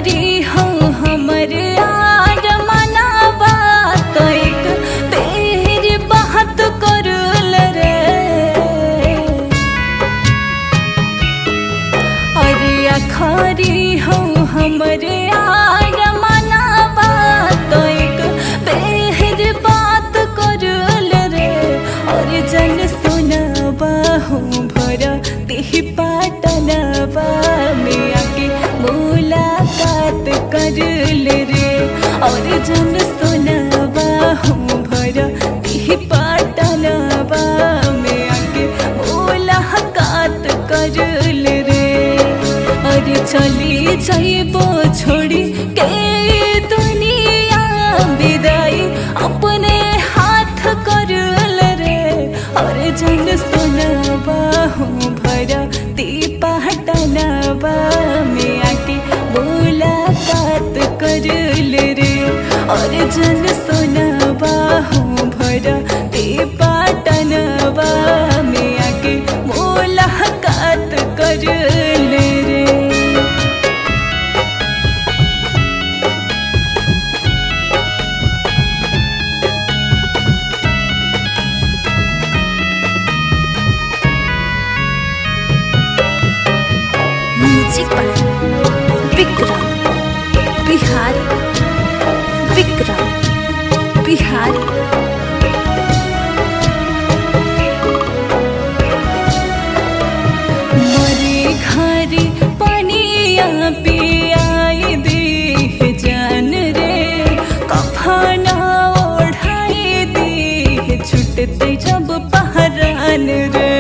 आखरी हो हमरे यार मनावा तो एक बेर बात करल रे। अरे आखरी हो हमरे यार मनावा तो एक बेर बात करल रे। और जन सुनावा हो भरा तेहि पाटनवा में आके मुलाकात करल रे। और जन सुनावा हो भरा तेहि पाटनवा में आके मुलाकात करल रे। और चली जाइबो छोड़ी के दुनिया विदाई अपने हाथ करल रे। और जन सुनावा हो भरा ती पाटनवा में आके मुलाकात करल रे। और जन सुनावा हो भरा ती पाटनवा में आके मुलाकात करल रे। म्यूजिक विक्रम बिहारी, विक्रम बिहारी। मरे घरे पनिया पियाई दे जान रे। कफना ओढ़ाई दे छुटते जब पहरान रे।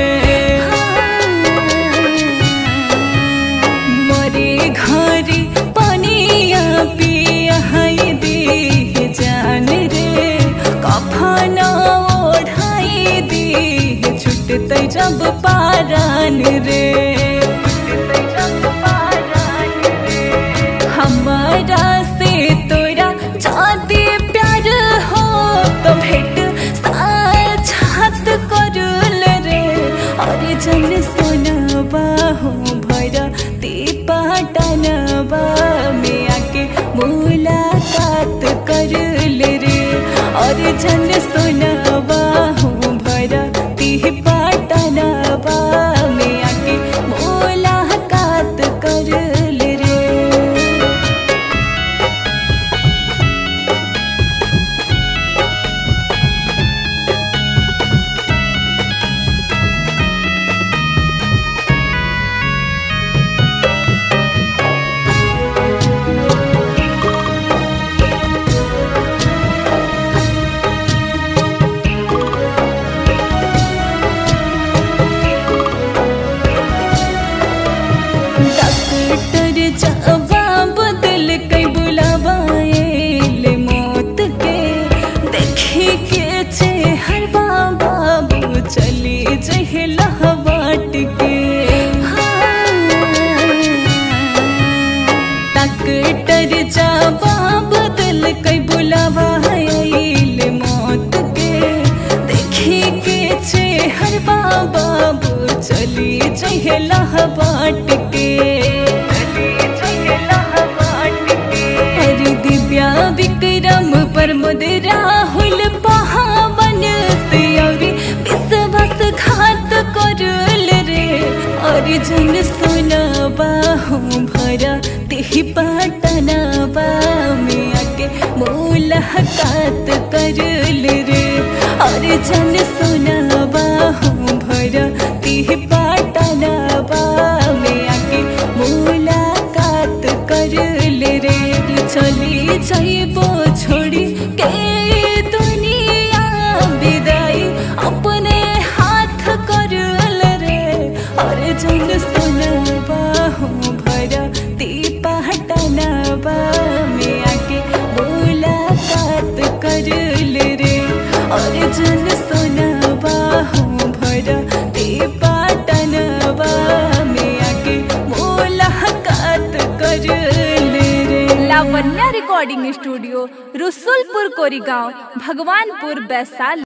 घरे पनिया पियाई दे जान रे। कफना ओढ़ाई दे छुटते जब पारान रे। हमारा से तोरा जादे प्यार हो तो भेंट साक्षात करल रे। और जन सुनावा हो भरा ती पाटनवा में आके मुलाकात करल रे। और जन सुनावा हो भरा ती पाटनवा में आके मुलाकात करल रे। जवाब दिल कई बुलावाएल मौत के देखे के चेहर बाबू चली जहला बाट के। डॉक्टर जवाब दिल कई बुलावाएल मौत के देखे के चेहर बाबू चली जहला बाट के। दिव्या विक्रम प्रमोद राहुल पहावन से विश्वास घात करल रे। और जन सुनावा हो भरा तेहि पाटनवा में आके मुलाकात करल रे। और जन सुनावा हो भरा तेहि पाटनवा में आके मुलाकात करल रे। चली जाइबो छोड़ी के दुनिया विदाई अपने हाथ करल रे। और जन सुनावा हो भरा ती पाटनवा में आके मुलाकात करल रे। और जन सुनावा हो भरा ती पाटनवा में आके मुलाकात करल रे। Lavanya recording studio, Rasulpur, Koriganv, Bhagwanpur, Vaishali.